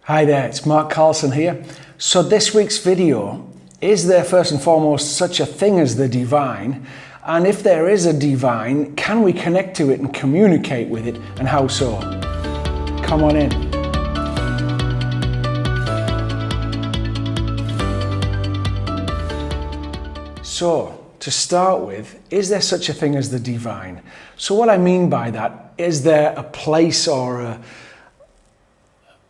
Hi there, it's Mark Carlson here. So this week's video, is there first and foremost such a thing as the divine? And if there is a divine, can we connect to it and communicate with it, and how so? Come on in. So, to start with, is there such a thing as the divine? So what I mean by that, is there a place or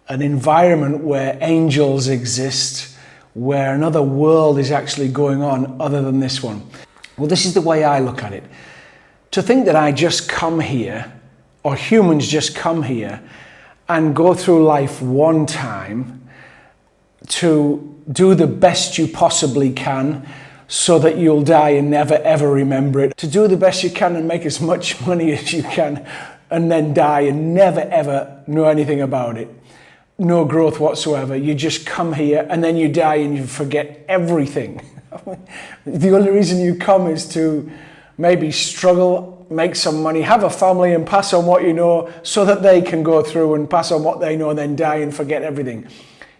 an environment where angels exist, where another world is actually going on other than this one? Well, this is the way I look at it. To think that I just come here, or humans just come here and go through life one time to do the best you possibly can so that you'll die and never ever remember it. To do the best you can and make as much money as you can and then die and never ever know anything about it. No growth whatsoever. You just come here and then you die and you forget everything. The only reason you come is to maybe struggle, make some money, have a family and pass on what you know so that they can go through and pass on what they know and then die and forget everything.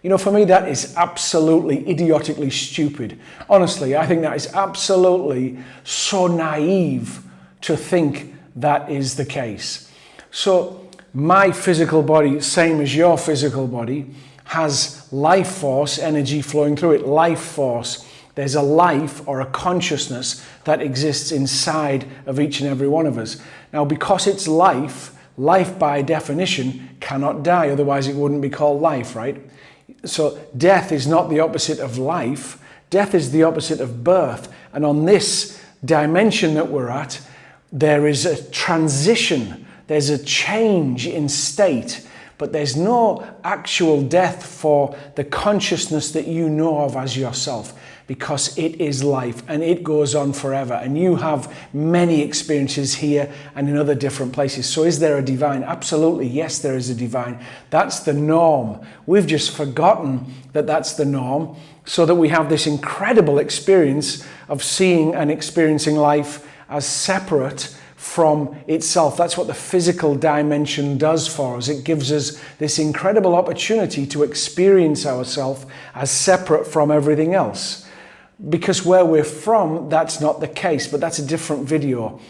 You know, for me, that is absolutely idiotically stupid. Honestly, I think that is absolutely so naive to think that is the case. So, my physical body, same as your physical body, has life force, energy flowing through it, life force. There's a life or a consciousness that exists inside of each and every one of us. Now, because it's life by definition cannot die, otherwise it wouldn't be called life, right? So death is not the opposite of life. Death is the opposite of birth. And on this dimension that we're at, there is a transition. There's a change in state, but there's no actual death for the consciousness that you know of as yourself, because it is life and it goes on forever. And you have many experiences here and in other different places. So is there a divine? Absolutely, yes, there is a divine. That's the norm. We've just forgotten that that's the norm, so that we have this incredible experience of seeing and experiencing life as separate from itself. That's what the physical dimension does for us. It gives us this incredible opportunity to experience ourselves as separate from everything else. Because where we're from, that's not the case, but that's a different video.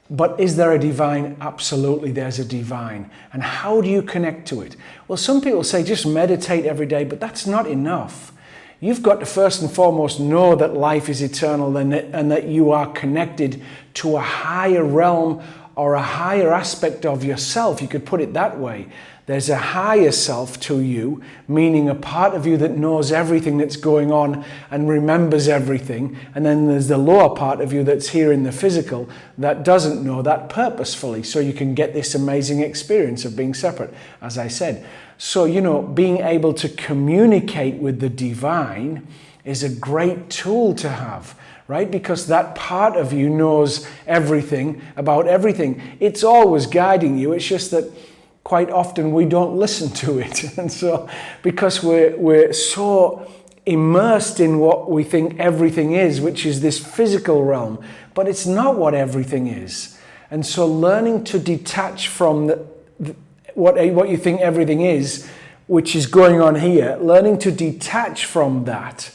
But is there a divine? Absolutely, there's a divine. And how do you connect to it? Well, some people say just meditate every day, but that's not enough. You've got to first and foremost know that life is eternal and that you are connected to a higher realm or a higher aspect of yourself. You could put it that way. There's a higher self to you, meaning a part of you that knows everything that's going on and remembers everything. And then there's the lower part of you that's here in the physical that doesn't know that purposefully. So you can get this amazing experience of being separate, as I said. So, you know, being able to communicate with the divine is a great tool to have, right? Because that part of you knows everything about everything. It's always guiding you. It's just that quite often we don't listen to it. And so, because we're so immersed in what we think everything is, which is this physical realm, but it's not what everything is. And so learning to detach from what you think everything is, which is going on here, learning to detach from that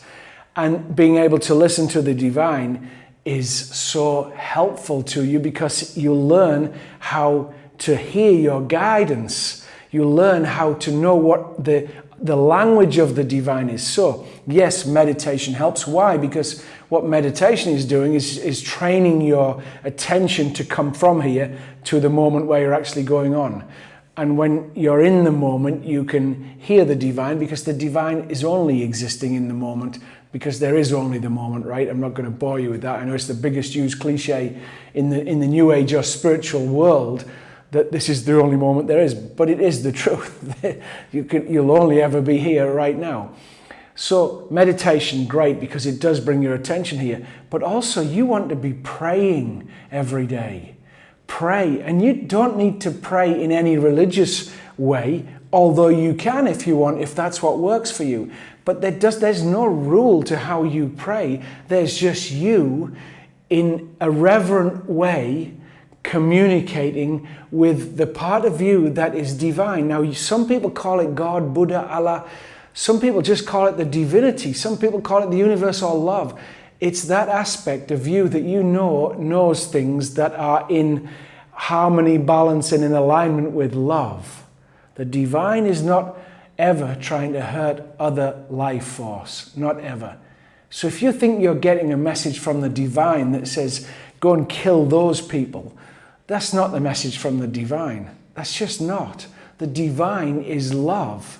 and being able to listen to the divine is so helpful to you, because you learn how to hear your guidance. You learn how to know what the language of the divine is. So, yes, meditation helps. Why? Because what meditation is doing is training your attention to come from here to the moment where you're actually going on. And when you're in the moment, you can hear the divine, because the divine is only existing in the moment, because there is only the moment, right? I'm not going to bore you with that. I know it's the biggest used cliche in the New Age or spiritual world, that this is the only moment there is, but it is the truth. You'll only ever be here right now. So meditation, great, because it does bring your attention here, but also you want to be praying every day. Pray, and you don't need to pray in any religious way, although you can if you want, if that's what works for you. But there's no rule to how you pray. There's just you in a reverent way communicating with the part of you that is divine. Now, some people call it God, Buddha, Allah. Some people just call it the divinity. Some people call it the universe or love. It's that aspect of you that you know knows things that are in harmony, balance, and in alignment with love. The divine is not ever trying to hurt other life force, not ever. So if you think you're getting a message from the divine that says, go and kill those people, that's not the message from the divine. That's just not. The divine is love.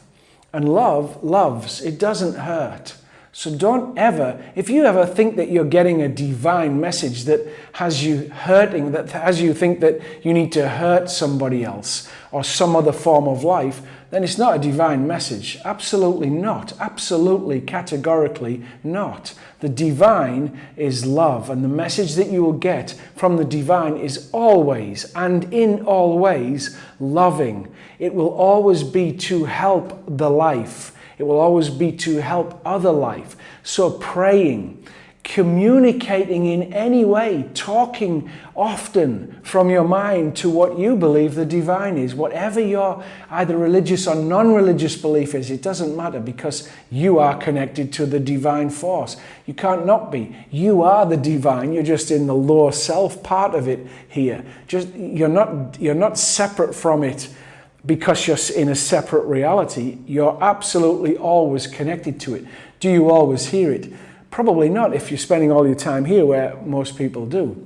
And love loves. It doesn't hurt. So don't ever, if you ever think that you're getting a divine message that has you hurting, that has you think that you need to hurt somebody else or some other form of life, then it's not a divine message. Absolutely not. Absolutely, categorically not. The divine is love, and the message that you will get from the divine is always and in all ways loving. It will always be to help the life. It will always be to help other life. So praying, communicating in any way, talking often from your mind to what you believe the divine is. Whatever your either religious or non-religious belief is, it doesn't matter, because you are connected to the divine force. You can't not be. You are the divine. You're just in the lower self part of it here. You're not separate from it because you're in a separate reality. You're absolutely always connected to it. Do you always hear it? Probably not if you're spending all your time here, where most people do.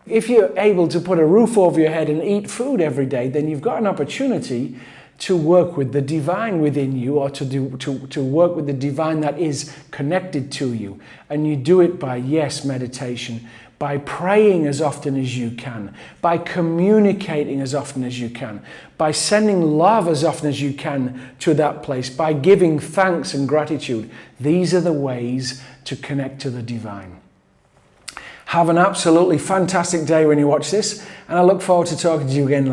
If you're able to put a roof over your head and eat food every day, then you've got an opportunity to work with the divine within you, or to work with the divine that is connected to you. And you do it by, yes, meditation, by praying as often as you can, by communicating as often as you can, by sending love as often as you can to that place, by giving thanks and gratitude. These are the ways to connect to the divine. Have an absolutely fantastic day when you watch this, and I look forward to talking to you again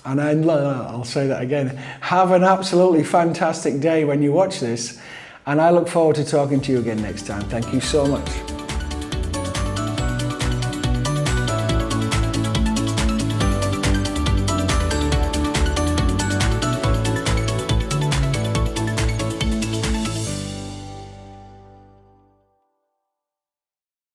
I'll say that again. Have an absolutely fantastic day when you watch this, and I look forward to talking to you again next time. Thank you so much.